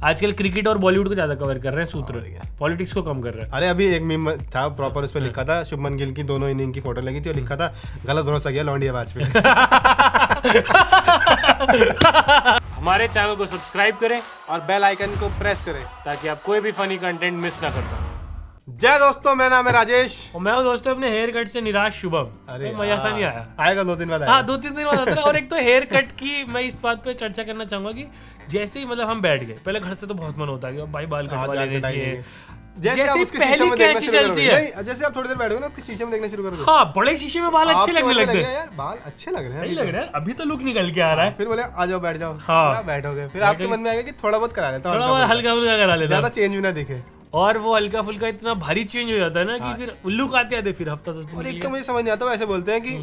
आजकल क्रिकेट और बॉलीवुड को ज्यादा कवर कर रहे हैं सूत्र, पॉलिटिक्स को कम कर रहे हैं। अरे अभी एक मीम था प्रॉपर, उस पे लिखा था शुभमन गिल की दोनों इनिंग की फोटो लगी थी और लिखा था गलत भरोसा किया लौंडिया बाज पे। हमारे चैनल को सब्सक्राइब करें और बेल आइकन को प्रेस करें ताकि आप कोई भी फनी कंटेंट मिस ना कर पाए। जय दोस्तों, मेरा नाम है राजेश और मैं हूं दोस्तों अपने हेयर कट से निराश शुभम। अरे मजा सा नहीं आया? आएगा 2 दिन बाद हाँ 2-3 दिन बाद आता है। और एक तो हेयर कट की मैं इस बात पे चर्चा करना चाहूंगा कि जैसे ही मतलब हम बैठ गए, पहले घर से तो बहुत मन होता है कि भाई बाल कटवा लेने चाहिए, जैसे पहली कैंची चलती है, जैसे आप थोड़ी देर बैठोगे ना उसके शीशे में देखना शुरू करोगे, हाँ बड़े शीशे में बाल अच्छे लगने लगते हैं यार, बाल अच्छे लग रहे हैं, सही लग रहा है, अभी तो लुक निकल के आ रहा है। फिर बोले आ जाओ बैठ जाओ, हाँ बैठोगे, फिर आपके मन में आएगा कि थोड़ा बहुत करा लेता हूं, थोड़ा बहुत हल्का फुल्का करा लेता ज्यादा चेंज भी ना दिखे। और वो हल्का फुल्का इतना भारी चेंज हो जाता है ना कि फिर लुक आते आते फिर हफ्ता 10 दिन। और एक तो मुझे समझ नहीं आता, वैसे बोलते हैं कि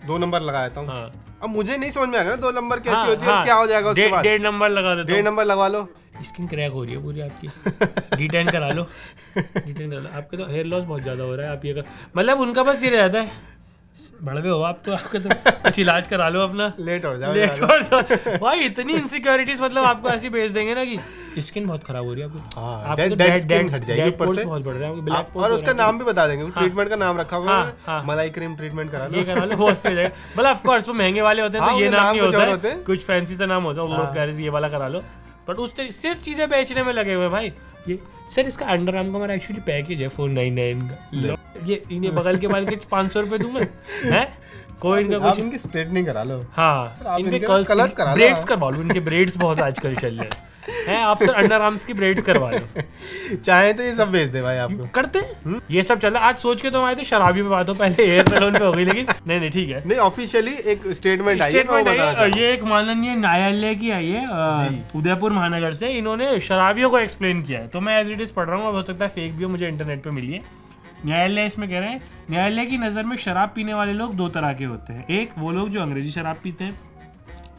2 नंबर लगा देता हूँ, अब मुझे नहीं समझ में आएगा ना 2 नंबर कैसी होती है और क्या हो जाएगा उसके बाद। 1.5 नंबर लगा देते, 1.5 नंबर लगवा लो, स्किन क्रैक हो रही है पूरी आपकी। D10 करा लो, D10 करा लो। आपके तो हेयर लॉस बहुत ज्यादा हो रहा है, आप ये मतलब उनका बस ये रहता है बड़े हो आप तो, आपका तो कुछ इलाज करा लो अपना, लेट हो जाओ भाई। इतनी इनसिक्योरिटीज मतलब आपको ऐसी भेज देंगे ना कि स्किन बहुत खराब हो रही है आपकी, डेड स्किन हट जाएगी ऊपर से, बहुत बढ़ रहा है ब्लैक। और उसका नाम भी बता देंगे, ट्रीटमेंट का नाम रखा होगा, मलाई क्रीम ट्रीटमेंट करा लो, ये करा लो, बहुत सही जाएगा। मतलब ऑफ कोर्स वो महंगे वाले होते हैं तो ये नाम नहीं होता है, कुछ फैंसी सा नाम होता है, लोग कह रहे हैं ये वाला करा लो, बट उस सिर्फ चीजें बेचने में लगे हुए भाई। ये सर इसका अंडर आर्म का मेरा एक्चुअली पैकेज है 499 का, ये इन्हें बगल के बाल के 500 रुपए दूं मैं, हैं कोई इनका कुछ इनकी स्ट्रेटनिंग करा लो, हाँ इनके कलर्स करा लो, ब्रेड्स करवा लो, इनके ब्रेड्स बहुत आजकल चल रहे हैं, आप सर अंडर आर्म्स की ब्रेड्स करवा लो, चाहे तो ये सब भेज दे भाई आपको, करते हैं ये सब चल रहा है। आज सोच के तो आए थे शराबी पे बात हो, पहले हेयर सैलून पे हो गई, लेकिन नहीं ठीक है, नहीं ऑफिशियली एक स्टेटमेंट आई है, ये एक माननीय न्यायालय की आई है उदयपुर महानगर से, इन्होंने शराबियों को एक्सप्लेन किया है, तो मैं एज इट इज पढ़ रहा हूँ, हो सकता है फेक भी हो, मुझे इंटरनेट पे मिली है। न्यायालय इसमें कह रहे हैं, न्यायालय की नज़र में शराब पीने वाले लोग 2 तरह के होते हैं। एक वो लोग जो अंग्रेजी शराब पीते हैं,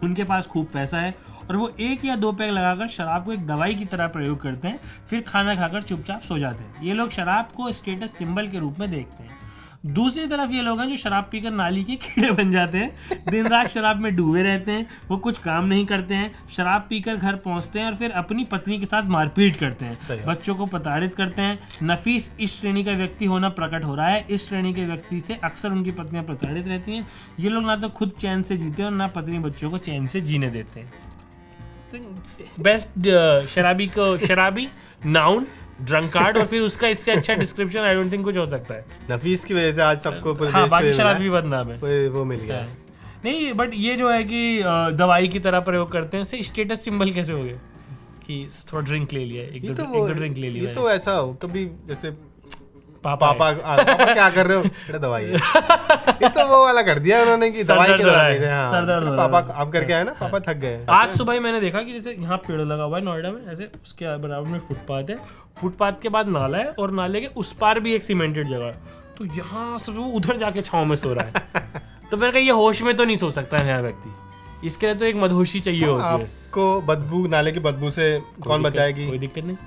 उनके पास खूब पैसा है और वो 1 या 2 पैक लगाकर शराब को एक दवाई की तरह प्रयोग करते हैं, फिर खाना खाकर चुपचाप सो जाते हैं। ये लोग शराब को स्टेटस सिंबल के रूप में देखते हैं। दूसरी तरफ ये लोग हैं जो शराब पीकर नाली के कीड़े बन जाते हैं, दिन रात शराब में डूबे रहते हैं, वो कुछ काम नहीं करते हैं, शराब पीकर घर पहुंचते हैं और फिर अपनी पत्नी के साथ मारपीट करते हैं, बच्चों को प्रताड़ित करते हैं। नफीस इस श्रेणी का व्यक्ति होना प्रकट हो रहा है। इस श्रेणी के व्यक्ति से अक्सर उनकी पत्नियां प्रताड़ित रहती हैं। ये लोग ना तो खुद चैन से जीते हैं और ना पत्नी बच्चों को चैन से जीने देते हैं। बेस्ट शराबी को शराबी नाउन ड्रंकार्ड, और फिर उसका इससे अच्छा डिस्क्रिप्शन आई डोंट थिंक कुछ हो सकता है। नफीस की वजह से आज सबको पूरे हाँ, बाकी शराब भी बदनाम है, वो मिल गया नहीं, बट ये जो है कि दवाई की तरह प्रयोग करते हैं, से स्टेटस सिंबल कैसे हो गया कि थोड़ा ड्रिंक ले लिया, एक दो ड्रिंक ले लिया, ये तो ऐसा हो कभी जैसे पापा क्या कर रहे हो, दवाई है। ये तो वो वाला कर दिया उन्होंने कि दवाई की तरह, पापा आप करके आए ना, पापा थक गए। आज सुबह ही मैंने देखा कि जैसे यहाँ पेड़ लगा हुआ है नोएडा में, ऐसे उसके बराबर में फुटपाथ है, फुटपाथ के बाद नाला है और नाले के उस पार भी एक सीमेंटेड जगह है, तो यहाँ से वो उधर जाके छांव में सो रहा है। तो मैंने कहा ये होश में तो नहीं सो सकता है यहाँ व्यक्ति, इसके लिए तो एक मदहोशी चाहिए होती है। आपको बदबू, नाले की बदबू से कौन बचाएगी? कोई दिक्कत नहीं,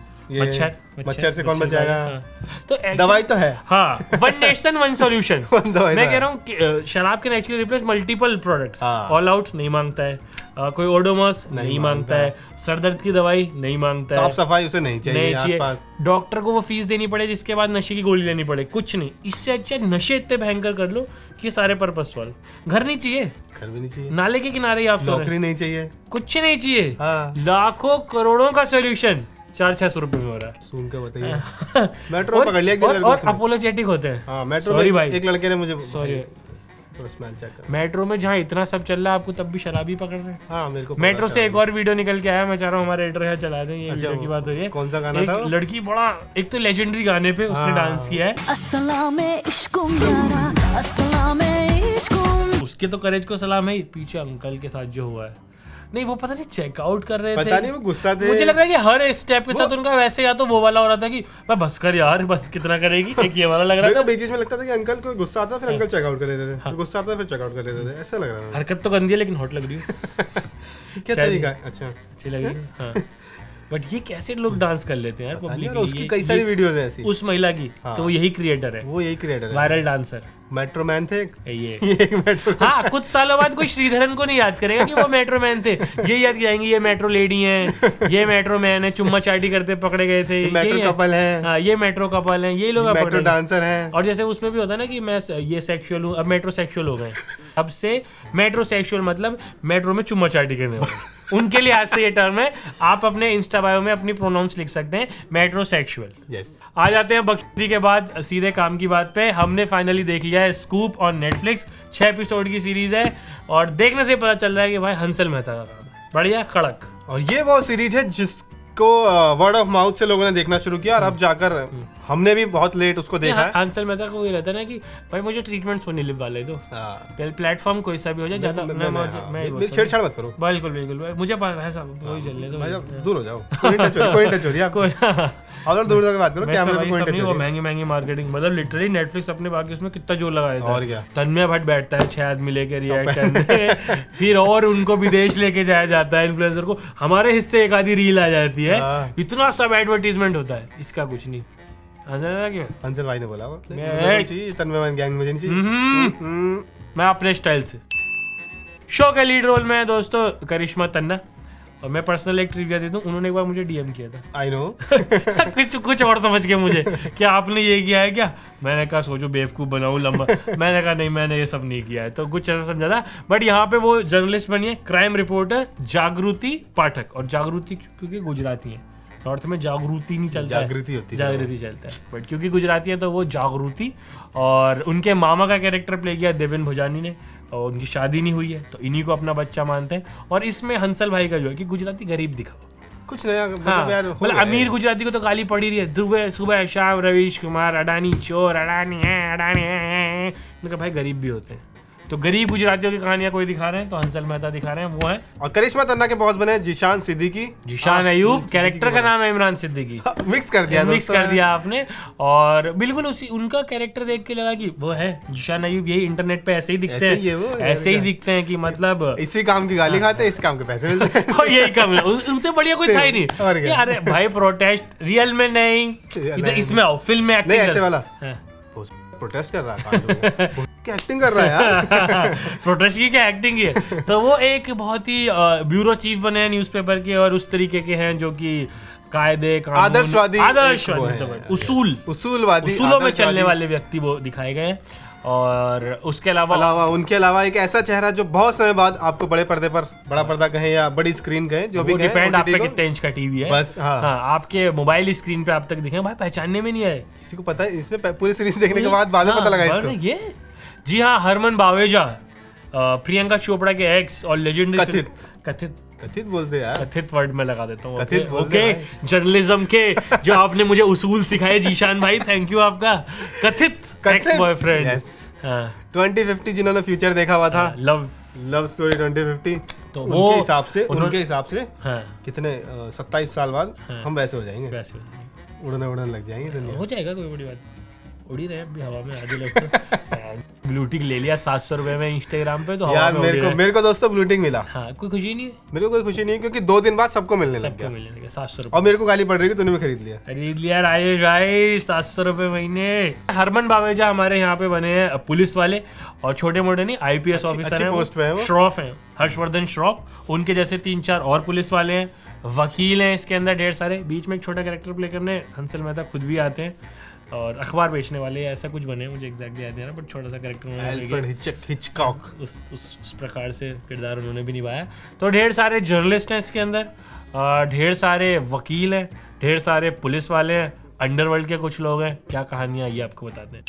मच्छर से कौन बचाएगा? तो दवाई तो है, हाँ, वन नेशन वन सॉल्यूशन। मैं कह रहा हूँ शराब के naturally replace multiple products. All out नहीं मांगता है, कोई ओडोमॉस नहीं मांगता है, सर दर्द की दवाई नहीं मांगता है, साफ सफाई उसे नहीं चाहिए, डॉक्टर को वो फीस देनी पड़े जिसके बाद नशे की गोली लेनी पड़े, कुछ नहीं। इससे अच्छा नशे इतने भयंकर कर लो कि सारे पर्पस सॉल्व। घर नहीं चाहिए, घर भी नहीं चाहिए, नाले के किनारे ही आप नौकरी नहीं चाहिए, कुछ नहीं चाहिए, लाखों करोड़ों का सोल्यूशन 400-600 रुपए में हो रहा है। सुन के बताइए। मेट्रो पकड़ लिया और अपोलोजेटिक होते हैं। हाँ, मेट्रो में भाई एक लड़के ने मुझे सॉरी मेट्रो में जहाँ इतना सब चल रहा है आपको तब भी शराबी पकड़ रहे हैं। हाँ, मेरे को मेट्रो से एक और वीडियो निकल के आया, मैं चाह रहा हूँ हमारे एडिटर यहाँ चला दें, ये वीडियो की बात हो रही है। कौन सा गाना था? लड़की बड़ा एक तो लेजेंडरी गाने पे उसने डांस किया है, उसके तो करेज को सलाम है। पीछे अंकल के साथ जो हुआ है, नहीं वो पता नहीं चेकआउट कर रहे थे, पता नहीं वो गुस्सा थे, मुझे लग रहा है कि हर स्टेप के साथ उनका वैसे या तो वो वाला हो रहा था कि मैं बस कर यार, बस कितना करेगी, एक ये वाला लग रहा था। बीच में लगता था कि अंकल को गुस्सा आता फिर अंकल चेकआउट कर लेते थे, फिर गुस्सा आता फिर चेकआउट कर लेते थे, ऐसा लग रहा था। हरकत तो गंदी है लेकिन हॉट लग रही है। क्या तरीका है? अच्छा, अच्छी लग रही है। हाँ, बट ये कैसे लोग डांस कर लेते हैं यार पब्लिक, उसकी कई सारी वीडियोस हैं ऐसी उस महिला की, तो वो यही क्रिएटर है, वो यही क्रिएटर है, वायरल डांसर। मेट्रो मैन थे ये एक मेट्रो। हाँ, कुछ सालों बाद कोई श्रीधरन को नहीं याद करेगा कि वो मेट्रो मैन थे, ये याद जाएंगे ये मेट्रो लेडी हैं, ये मेट्रो मैन है, चुम्मा चाटी करते पकड़े गए थे, मेट्रो कपल है, हाँ ये मेट्रो कपल हैं, ये लोग मेट्रो डांसर हैं। और जैसे उसमें भी होता है ना कि मैं ये सेक्सुअल हूँ, अब मेट्रो सेक्सुअल हो गए। अब से मेट्रो सेक्सुअल मतलब मेट्रो में चुम्मा चाटी करने वाले, उनके लिए आज से ये टर्म है। आप अपने इंस्टा बायो में अपनी प्रोनाउंस लिख सकते हैं, मेट्रो सेक्सुअल। यस। आ जाते हैं बकरी के बाद सीधे काम की बात पे। हमने फाइनली देख लिया है स्कूप ऑन नेटफ्लिक्स, 6 एपिसोड की सीरीज है और देखने से पता चल रहा है कि भाई हंसल मेहता का काम है, बढ़िया कड़क। और ये वो सीरीज है जिसको वर्ड ऑफ माउथ से लोगों ने देखना शुरू किया और अब जाकर हमने भी बहुत लेट उसको देखा है। हंसल मेहता को ये रहता है ना कि भाई मुझे ट्रीटमेंट सुनी लिप वाले दो, प्लेटफॉर्म कोई सा भी हो जाए, ज्यादा मैं छेड़छाड़ मत करो। बिल्कुल बिल्कुल, मुझे पता है सब वही चलने दो, दूर हो जाओ, कोई टच हो रही है, और दूर जाकर बात करो, कैमरे पे कोई टच हो रही है। वो महंगी मार्केटिंग, मतलब लिटरली नेटफ्लिक्स अपने बाकी उसमें कितना जोर लगाया था। और क्या, तन्मय भट्ट बैठता है 6 आदमी लेके रिएक्ट करने, फिर और उनको विदेश लेके जाया जाता है इन्फ्लुएंसर को, हमारे हिस्से एक आधी रील आ जाती है, इतना सब एडवर्टीजमेंट होता है, इसका कुछ नहीं। हंसल भाई ने बोला तन्मय गैंग मुझे नहीं चाहिए, मैं अपने स्टाइल से। शो के लीड रोल में है दोस्तों करिश्मा तन्ना, और मैं पर्सनल एक ट्रिविया दे दूं, उन्होंने एक बार मुझे डीएम किया था। आई नो कुछ और समझ के मुझे क्या आपने ये किया है क्या, मैंने कहा सोचो बेवकूफ़ बनाऊं लंबा, मैंने कहा नहीं मैंने ये सब नहीं किया है, तो कुछ ऐसा समझा था। बट यहाँ पे वो जर्नलिस्ट बनी है, क्राइम रिपोर्टर जागृति पाठक, और जागृति क्योंकि गुजराती है, नॉर्थ में जागृति नहीं चलता, जागृति होती है, जागृति चलता है, बट क्योंकि गुजराती है तो वो जागृति। और उनके मामा का कैरेक्टर प्ले किया देवेन भोजानी ने, और उनकी शादी नहीं हुई है तो इन्हीं को अपना बच्चा मानते हैं। और इसमें हंसल भाई का जो है कि गुजराती गरीब दिखाओ, कुछ नया, हाँ, मतलब अमीर गुजराती को तो गाली पड़ी रही है सुबह शाम, रवीश कुमार अडानी चोर, अडानी है, मतलब भाई गरीब भी होते हैं, तो गरीब गुजरातियों की कहानियां कोई दिखा रहे हैं, तो हंसल मेहता दिखा रहे हैं, वो है। और करिश्मा तन्ना के बॉस बने जीशान सिद्दीकी, जीशान अयूब, कैरेक्टर का नाम है इमरान सिद्दीकी, मिक्स कर दिया आपने। और बिल्कुल उसी उनका कैरेक्टर देख के लगा कि वो है जीशान अयूब, यही इंटरनेट पे ऐसे ही दिखते हैं, ऐसे ही दिखते हैं कि मतलब इसी काम की गाली खाते हैं, इस काम के पैसे मिलते हैं, यही काम है, उनसे बढ़िया कोई था ही नहीं। अरे भाई प्रोटेस्ट रियल में नहीं, इसमें आओ फिल्म में एक्टिंग ऐसे वाला प्रोटेस्ट कर रहा है, क्या एक्टिंग कर रहा है यार, प्रोटेस्ट की क्या एक्टिंग है। तो वो एक बहुत ही ब्यूरो चीफ बने हैं न्यूज़पेपर के, और उस तरीके के हैं जो कि कायदे आदर्शवादी उसूलों में चलने वाले व्यक्ति वो दिखाए गए हैं। और उसके उनके अलावा एक ऐसा चेहरा जो बहुत समय बाद आपको बड़े पर्दे पर, बड़ा पर्दा कहें या बड़ी स्क्रीन कहें, जो भी कहें, डिपेंड आप पे कितने इंच का टीवी है, बस हाँ, आपके मोबाइल स्क्रीन पे आप तक दिखे, भाई पहचानने में नहीं आए, किसी को पता है, इसमें पूरी सीरीज देखने के बाद पता लगा इसको। ये जी हाँ, हरमन बावेजा, प्रियंका चोपड़ा के एक्स और लेजेंडरी कथित बोलते यार, कथित वर्ड में लगा देता हूँ, ओके जर्नलिज्म के जो आपने मुझे उसूल सिखाए जीशान भाई, थैंक यू आपका। कथित एक्स बॉयफ्रेंड 2050 जिन्होंने फ्यूचर देखा हुआ था, लव स्टोरी 2050, तो उनके हिसाब से कितने 27 साल बाद हम वैसे हो जाएंगे, उड़ने लग जाएंगे दुनिया, हो जाएगा, कोई बड़ी बात, उड़ी रहे अभी हवा में आधे लोग। ब्लूटिक ले लिया 700 रुपए में इंस्टाग्राम पे, तो यार मेरे को दोस्तों ब्लूटिक मिला, हाँ, कोई खुशी नहीं है, मेरे को कोई खुशी नहीं, क्योंकि 2 दिन बाद सबको मिलने लग गया 700 रुपए, और मेरे को गाली पड़ रही है कि तूने भी खरीद लिया राजेश भाई 700 रुपए महीने। हरमन बावेजा हमारे यहाँ पे बने हैं पुलिस वाले, और छोटे मोटे नहीं IPS ऑफिसर हैं, श्रॉफ हैं, हर्षवर्धन श्रॉफ, उनके जैसे 3-4 और पुलिस वाले हैं, वकील हैं इसके अंदर ढेर सारे, बीच में एक छोटा कैरेक्टर प्ले करने हंसल मेहता खुद भी आते हैं, और अखबार बेचने वाले ऐसा कुछ बने, मुझे एग्जैक्टली याद नहीं आ रहा, बट छोटा सा कैरेक्टर हिचकॉक उस प्रकार से किरदार उन्होंने भी निभाया। तो ढेर सारे जर्नलिस्ट हैं इसके अंदर, ढेर सारे वकील हैं, ढेर सारे पुलिस वाले हैं, अंडरवर्ल्ड के कुछ लोग हैं, क्या कहानियां ये आपको बताते हैं।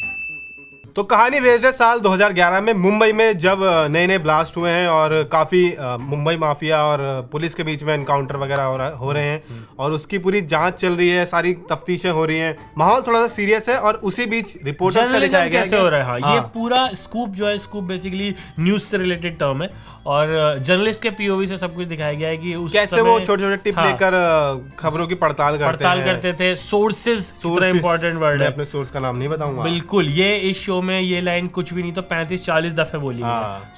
तो कहानी बेस्ड है साल 2011 में मुंबई में, जब नए ब्लास्ट हुए हैं और काफ़ी मुंबई माफिया और पुलिस के बीच में एनकाउंटर वगैरह हो रहे हैं, और उसकी पूरी जांच चल रही है, सारी तफ्तीशें हो रही हैं, माहौल थोड़ा सा सीरियस है, और उसी बीच रिपोर्टर्स का दिखाया गया कैसे हो रहा है। हाँ, ये पूरा स्कूप जो है, स्कूप बेसिकली न्यूज से रिलेटेड टर्म है, और जर्नलिस्ट के POV से सब कुछ दिखाया गया है कि उस कैसे वो छोटे-छोटे टिप लेकर खबरों की पड़ताल करते थे। सोर्सेज इंपॉर्टेंट वर्ड है, अपने सोर्स का नाम नहीं बताऊंगा, बिल्कुल। ये इस शो में ये लाइन कुछ भी नहीं तो 35-40 दफे बोली,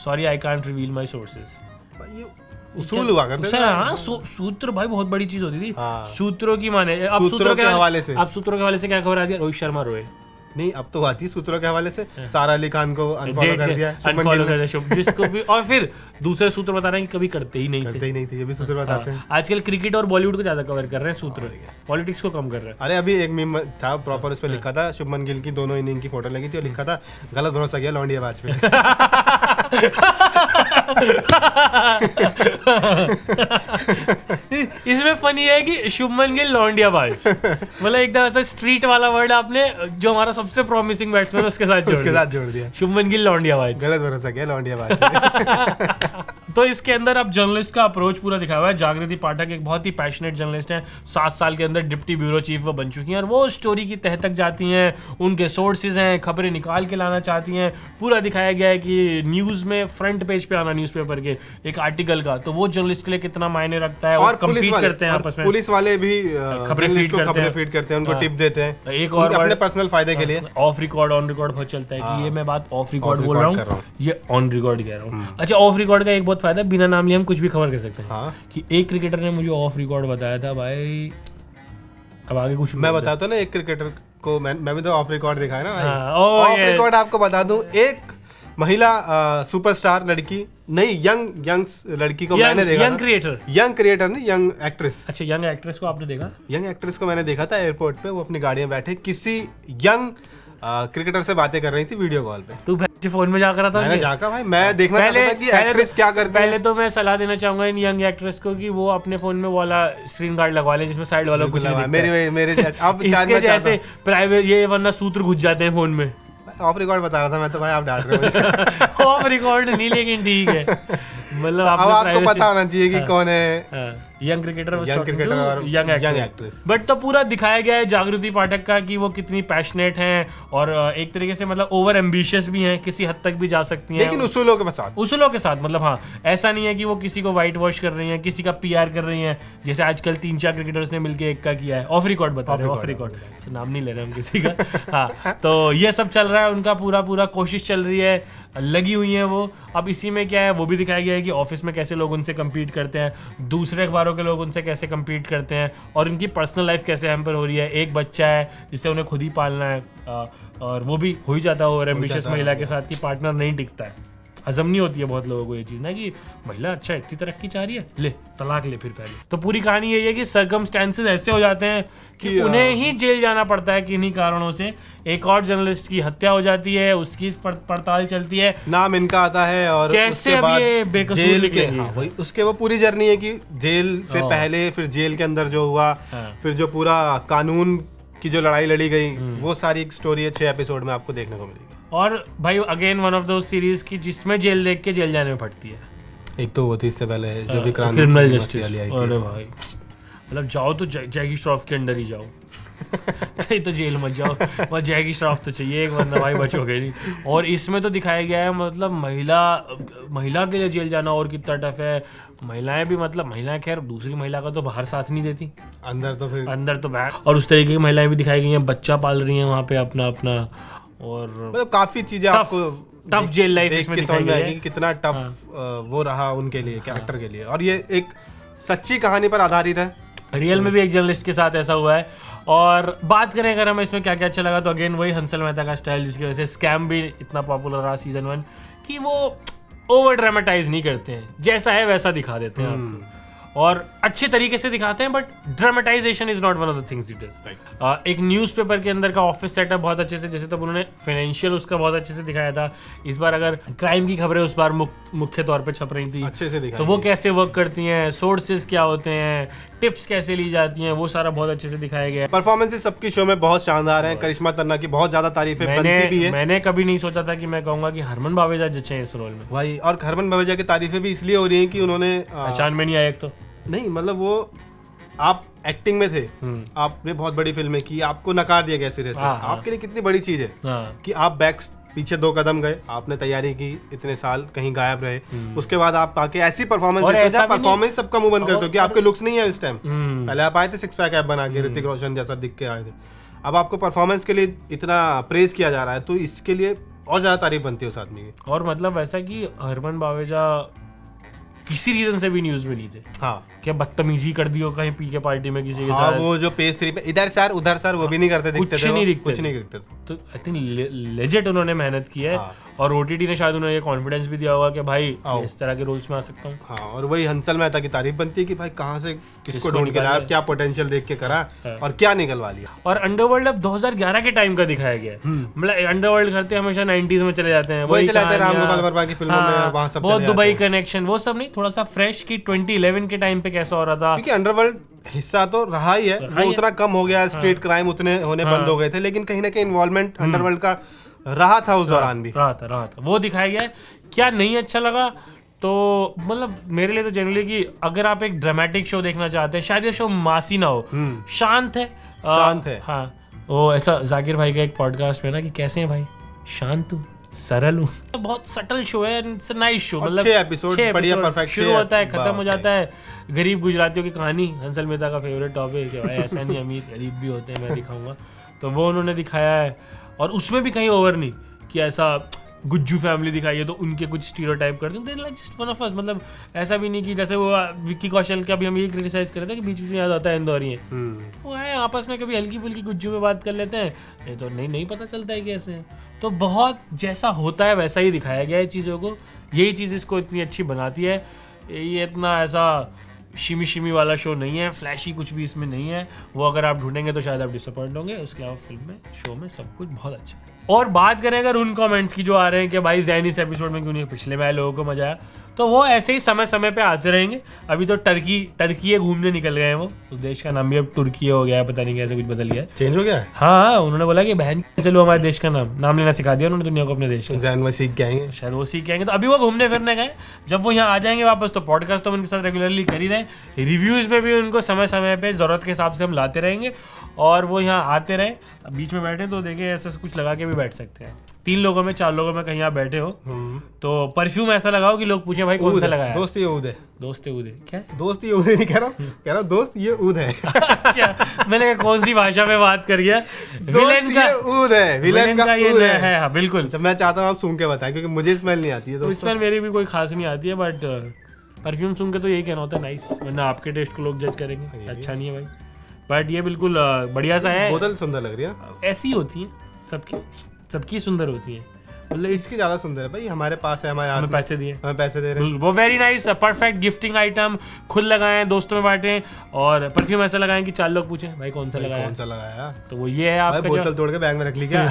sorry I can't reveal my sources. उसूल हुआ करते थे, हाँ, सूत्र भाई बहुत बड़ी चीज होती थी, सूत्रों की माने। अब सूत्रों के हवाले से क्या खबर आ गई, रोहित शर्मा रोए, नहीं, अब तो आती है सूत्रों के हवाले से, सारा अली खान को अनफॉलो कर दिया, अनफॉलो कर दिया जिसको भी, और फिर दूसरे सूत्र बता रहे हैं कि कभी करते ही नहीं थे, ये भी सूत्र बताते हैं। आजकल क्रिकेट और बॉलीवुड को ज्यादा कवर कर रहे हैं सूत्र, पॉलिटिक्स को कम कर रहे हैं। अरे अभी एक मीम था प्रॉपर, उस पे लिखा था शुभमन गिल की दोनों इनिंग की फोटो लगी थी और लिखा था गलत भरोसा किया लौंडियाबाज पे। इसमें फनी है कि शुभमन गिल लौंडियाबाज, मतलब एकदम ऐसा स्ट्रीट वाला वर्ड आपने जो हमारा सबसे प्रॉमिसिंग बैट्समैन उसके साथ जोड़ दिया। शुभमन गिल लौंडियाबाज, गलत भरोसा किया लौंडियाबाज। तो इसके अंदर अब जर्नलिस्ट का अप्रोच पूरा दिखा हुआ है। जागृति पाठक एक बहुत ही पैशनेट जर्नलिस्ट हैं, 7 साल के अंदर डिप्टी ब्यूरो चीफ वो बन चुकी हैं और वो स्टोरी की तह तक जाती हैं, उनके सोर्सेज हैं, खबरें निकाल के लाना चाहती हैं। पूरा दिखाया गया है कि न्यूज़ में फ्रंट पेज पे आना न्यूज़पेपर के एक आर्टिकल का, तो वो जर्नलिस्ट के लिए कितना मायने रखता है। और कम्पीट करते हैं आपस में, पुलिस वाले भी खबरें फीड करते हैं, उनको टिप देते हैं एक और अपने पर्सनल फायदे के लिए। ऑफ रिकॉर्ड ऑन रिकॉर्ड बहुत चलता है कि ये मैं बात ऑफ रिकॉर्ड बोल रहा हूँ, ये ऑन रिकॉर्ड कह रहा हूँ। अच्छा, ऑफ रिकॉर्ड का एक बहुत फायदा, बिना नाम लिए हम कुछ भी खबर कर सकते हैं। कि एक क्रिकेटर ने मुझे ऑफ रिकॉर्ड बताया था भाई, अब आगे कुछ मैं बताता हूँ ना, एक क्रिकेटर को मैं भी तो ऑफ रिकॉर्ड दिखाया ना। ऑफ रिकॉर्ड आपको बता दूं, एक महिला सुपरस्टार लड़की, नहीं यंग लड़की को मैंने देखा, यंग क्रिएटर नहीं, यंग एक्ट्रेस। अच्छा, यंग एक्ट्रेस को आपने देखा? यंग एक्ट्रेस को मैंने देखा था एयरपोर्ट पे, वो अपनी गाड़ी में बैठे किसी यंग क्रिकेटर से बातें कर रही थी वीडियो कॉल पे। तू फोन में जाकर था? मैंने जाकर भाई, मैं देखना चाहता था कि एक्ट्रेस क्या करती है। पहले तो मैं सलाह देना चाहूंगा इन यंग एक्ट्रेस को कि वो अपने फोन में वाला स्क्रीन गार्ड लगवा ले जिसमें साइड वाला कुछ नहीं दिखता। मेरे जैसे प्राइवेट ये, वरना सूत्र घुस जाते हैं फोन में। ऑफ रिकॉर्ड बता रहा था मैं तो भाई, आप डांट रहे हो। ऑफ रिकॉर्ड नहीं, लेकिन ठीक है, मतलब आपको पता होना चाहिए कि कौन है यंग क्रिकेटर और यंग एक्ट्रेस। बट तो पूरा दिखाया गया है जागृति पाठक का कि वो कितनी पैशनेट हैं और एक तरीके से मतलब ओवर एम्बिशियस भी हैं, किसी हद तक भी जा सकती हैं, लेकिन उसूलों के साथ। मतलब हाँ, ऐसा नहीं है कि वो किसी को व्हाइट वॉश कर रही हैं, किसी का पीआर कर रही हैं, जैसे आजकल 3-4 क्रिकेटर्स ने मिलकर एक का किया है। ऑफ रिकॉर्ड बता रहे हैं, ऑफ रिकॉर्ड, नाम नहीं ले रहे हम किसी का। हाँ, तो ये सब चल रहा है, उनका पूरा कोशिश चल रही है, लगी हुई है वो। अब इसी में क्या है, वो भी दिखाया गया है कि ऑफिस में कैसे लोग उनसे कम्पीट करते हैं, दूसरे अखबारों के लोग उनसे कैसे कम्पीट करते हैं और उनकी पर्सनल लाइफ कैसे हैम्पर हो रही है। एक बच्चा है जिसे उन्हें खुद ही पालना है और वो भी हो ही जाता है ओवर एम्बिशियस महिला के साथ कि पार्टनर नहीं टिकता है। हजम नहीं होती है बहुत लोगों को ये चीज़ ना कि महिला अच्छा इतनी तरक्की चाह रही है, ले तलाक ले फिर पहले। तो पूरी कहानी यही है कि सर्कमस्टेंसेस ऐसे हो जाते हैं कि उन्हें ही जेल जाना पड़ता है किन्हीं कारणों से। एक और जर्नलिस्ट की हत्या हो जाती है, उसकी पड़ताल चलती है, नाम इनका आता है और कैसे अब ये बेकसूर के वही उसके वो पूरी जर्नी है कि जेल से पहले, फिर जेल के अंदर जो हुआ, फिर जो पूरा कानून की जो लड़ाई लड़ी गई, वो सारी एक स्टोरी है 6 एपिसोड में आपको देखने को मिलेगी। और भाई again one of those series की जिसमें जेल देख के जेल जाने में फटती है। एक तो वो थी इससे पहले जो भी क्रिमिनल जस्टिस वाली आई थी। अरे भाई, मतलब जाओ तो जैकी श्रॉफ के अंडर ही जाओ। तो जेल मत जाओ, वह जैकी श्रॉफ तो चाहिए एक, वरना भाई बचोगे नहीं। और इसमें तो दिखाया गया है मतलब महिला के लिए जेल जाना और कितना टफ है। महिलाएं भी, मतलब महिलाएं खैर दूसरी महिला का तो बाहर साथ नहीं देती, अंदर तो बाहर। और उस तरीके की महिलाएं भी दिखाई गई हैं, बच्चा पाल रही हैं वहाँ पे अपना और मतलब काफी चीजें आपको टफ जेल लाइफ इसमें दिखाई गई है, कितना टफ वो रहा उनके लिए, कैरेक्टर के लिए। और ये एक सच्ची कहानी पर आधारित है, रियल में भी एक जर्नलिस्ट के साथ ऐसा हुआ है। और बात करें अगर हमें इसमें क्या क्या अच्छा लगा, तो अगेन वही हंसल मेहता का स्टाइल, जिसकी वजह से स्कैम भी इतना पॉपुलर रहा सीजन 1, कि वो ओवर ड्रामेटाइज नहीं करते हैं, जैसा है वैसा दिखा देते हैं आपको और अच्छे तरीके से दिखाते हैं। But dramatisation is not one of the things it is. एक न्यूज़पेपर के अंदर का ऑफिस सेटअप बहुत अच्छे से, जैसे तब उन्होंने फाइनेंशियल उसका बहुत अच्छे से दिखाया था। इस बार अगर क्राइम की खबरें उस बार मुख्य तौर पे छप रही थी अच्छे से, तो वो कैसे वर्क करती हैं, सोर्सेज क्या होते हैं, टिप्स कैसे ली जाती हैं, वो सारा बहुत अच्छे से दिखाया गया है। परफॉर्मेंसेस सबकी शो में बहुत शानदार हैं। करिश्मा तन्ना की बहुत ज्यादा तारीफें बनती भी है। मैंने कभी नहीं सोचा था कि मैं कहूंगा कि हरमन बावेजा जचे हैं इस रोल में। वही, और हरमन बावेजा की तारीफें भी इसलिए हो रही हैं कि उन्होंने पहचान में नहीं आया। एक तो नहीं, मतलब वो आप एक्टिंग में थे, आपने बहुत बड़ी फिल्में की, आपको नकार दिया गया सिरे से। आपके लिए कितनी बड़ी चीज है कि आप पीछे 2 कदम गए, आपने तैयारी की, इतने साल कहीं गायब रहे, उसके बाद आप आके ऐसी परफॉर्मेंस देते हैं। परफॉर्मेंस सबका मुंह बंद करते हो कि आपके लुक्स नहीं है इस टाइम। पहले आप आए थे 6 पैक ऐप बना के, ऋतिक रोशन जैसा दिख के आए थे। अब आपको परफॉर्मेंस के लिए इतना प्रेज किया जा रहा है, तो इसके लिए और ज्यादा तारीफ बनती है उस आदमी की। और मतलब ऐसा कि हरमन बावेजा किसी रीजन से भी न्यूज में नहीं थे। हाँ, क्या बदतमीजी कर दी हो कहीं पी के पार्टी में किसी के हाँ, साथ। वो जो पेज 3 पे इधर सर उधर सर वो भी नहीं करते दिखते थे, कुछ नहीं दिखते थे। तो आई थिंक लेजिट उन्होंने मेहनत की है। और ओटीटी ने शायद उन्हें ये कॉन्फिडेंस भी दिया होगा कि भाई इस तरह के रोल्स में आ सकता हूँ। हाँ, और वही हंसल मेहता की तारीफ बनती है कि भाई कहाँ से किसको ढूंढ के लाया, क्या पोटेंशियल देख के करा और क्या निकलवा लिया। और अंडरवर्ल्ड अब 2011 के टाइम का दिखाया गया है। मतलब अंडरवर्ल्ड करते हमेशा 90s में चले जाते हैं, वही चले जाते हैं राम गोपाल वर्मा की फिल्मों में, और वहाँ सब बहुत दुबई कनेक्शन वो सब नहीं, थोड़ा सा फ्रेश की 2011 के टाइम पे कैसा हो रहा था। क्योंकि अंडरवर्ल्ड हिस्सा तो रहा ही है, वो उतना कम हो गया, स्ट्रीट क्राइम उतने होने बंद हो गए थे, लेकिन कहीं ना कहीं इन्वॉल्वमेंट अंडरवर्ल्ड का रहा था उस दौरान भी। रहा था वो दिखाया गया है। क्या नहीं अच्छा लगा तो मतलब मेरे लिए तो जनरली कि अगर आप एक ड्रामेटिक शो देखना चाहते हैं, शायद ये शो मासी ना हो, शांत है। हाँ, वो ऐसा जाकिर भाई का एक पॉडकास्ट में ना कि कैसे हैं भाई, शांत हूँ, सरल हूँ। बहुत सटल शो है, इट्स अ नाइस शो। मतलब 6 एपिसोड बढ़िया परफेक्ट शुरू होता है, खत्म हो जाता है। गरीब गुजरातियों की कहानी, हंसल मेहता का फेवरेट टॉपिक है भाई, ऐसा नहीं अमीर गरीब भी होते हैं, मैं दिखाऊंगा। तो वो उन्होंने दिखाया है, और उसमें भी कहीं ओवर नहीं कि ऐसा गुज्जू फैमिली दिखाई है तो उनके कुछ स्टीरियोटाइप करते हैं, like just one of us. मतलब ऐसा भी नहीं कि जैसे वो विक्की कौशल का भी हम ये क्रिटिसाइज कर रहे थे कि बीच बीच में याद आता है इंदौरी है, वो है आपस में कभी हल्की फुल्की गुज्जू में बात कर लेते हैं, ये तो नहीं पता चलता है कैसे है। तो बहुत जैसा होता है वैसा ही दिखाया गया है चीज़ों को, यही चीज़ इसको इतनी अच्छी बनाती है। ये इतना ऐसा शिमी शिमी वाला शो नहीं है, फ्लैशी कुछ भी इसमें नहीं है। वो अगर आप ढूंढेंगे तो शायद आप डिसअपॉइंट होंगे, उसके अलावा फिल्म में शो में सब कुछ बहुत अच्छा है। और बात करें अगर उन कमेंट्स की जो आ रहे हैं कि भाई जैन इस एपिसोड में क्यों नहीं, पिछले में आए लोगों को मजा आया, तो वो ऐसे ही समय समय पे आते रहेंगे। अभी तो टर्की घूमने निकल गए हैं वो, उस देश का नाम भी अब तुर्की हो गया है, पता नहीं कैसे कुछ बदल गया है, चेंज हो गया है। हाँ, उन्होंने बोला कि बहन कैसे लो हमारे देश का नाम लेना सिखा दिया उन्होंने दुनिया को अपने देश का। जैन वो सीख के आएंगे, शायद वो सीख के आएंगे। तो अभी वो घूमने फिरने गए, जब वो यहाँ आ जाएंगे वापस तो पॉडकास्ट तो उनके साथ रेगुलरली कर ही रहे, रिव्यूज़ में भी उनको समय समय पे ज़रूरत के हिसाब से हम लाते रहेंगे। और वो यहाँ आते रहे, बीच में बैठे तो देखे ऐसा कुछ लगा के भी बैठ सकते हैं। 3 लोगों में 4 लोगों में कहीं आप बैठे हो तो परफ्यूम ऐसा लगाओ कि लोग पूछे भाई कौन सा लगाया। दोस्त ये ऊद है, दोस्त ये ऊद है। क्या दोस्त ये ऊद है, नहीं कह रहा हूँ दोस्त ये ऊद है। अच्छा, मैंने कौन सी भाषा में बात कर गया। विलेन का ऊद है, विलेन का ऊद है। हाँ बिल्कुल, मैं चाहता हूँ आप सुन के बताएं क्योंकि मुझे स्मेल नहीं आती है। तो स्मेल मेरी भी कोई खास नहीं आती है, बट परफ्यूम सुन के तो यही कहना होता है नाइस, वरना आपके टेस्ट को लोग जज करेंगे अच्छा नहीं है भाई। बट ये बिल्कुल बढ़िया सा है। बोतल सुंदर लग रही है, ऐसी होती है सबकी सुंदर होती है। मतलब इसकी ज्यादा सुंदर है भाई, हमारे पास है, हमें पैसे दिए, हमें पैसे दे रहे हैं। वो very nice, perfect gifting item. खुद लगाएं, दोस्तों में बांटें, और परफ्यूम ऐसा लगाएं कि 4 लोग पूछें भाई कौन सा लगाया। तो वो ये है आपका, बोतल तोड़ के बैग में रख ली क्या?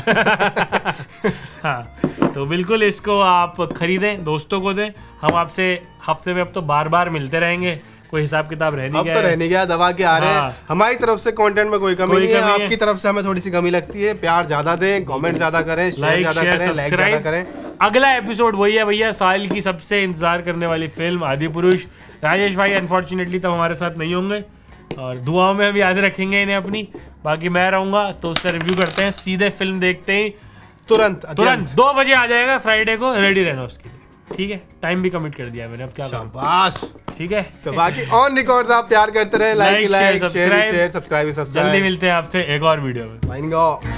हाँ, तो बिल्कुल इसको आप खरीदें, दोस्तों को दें। हम आपसे हफ्ते में अब तो बार आपते रहेंगे, कोई हिसाब किताब रहने गया, तो रहने गया, दबा के आ रहे हैं। हमारी तरफ से कंटेंट में कोई कमी नहीं है, आपकी तरफ से हमें थोड़ी सी कमी लगती है। प्यार ज्यादा दें, कमेंट ज्यादा करें, शेयर ज्यादा करें, लाइक ज्यादा करें। अगला एपिसोड वही है भैया, साल की सबसे इंतजार करने वाली फिल्म आदिपुरुष। राजेश भाई अनफॉर्चुनेटली तब हमारे साथ नहीं होंगे, और दुआओं में हम याद रखेंगे इन्हें अपनी। बाकी मैं रहूंगा, तो उसका रिव्यू करते हैं सीधे, फिल्म देखते ही तुरंत 2 बजे आ जाएगा फ्राइडे को, रेडी रहना उसके लिए, ठीक है। टाइम भी कमिट कर दिया मैंने, अब क्या शाबाश, ठीक है। तो बाकी ऑन रिकॉर्ड्स आप प्यार करते रहे, लाइक शेयर सब्सक्राइब। जल्दी मिलते हैं आपसे एक और वीडियो में।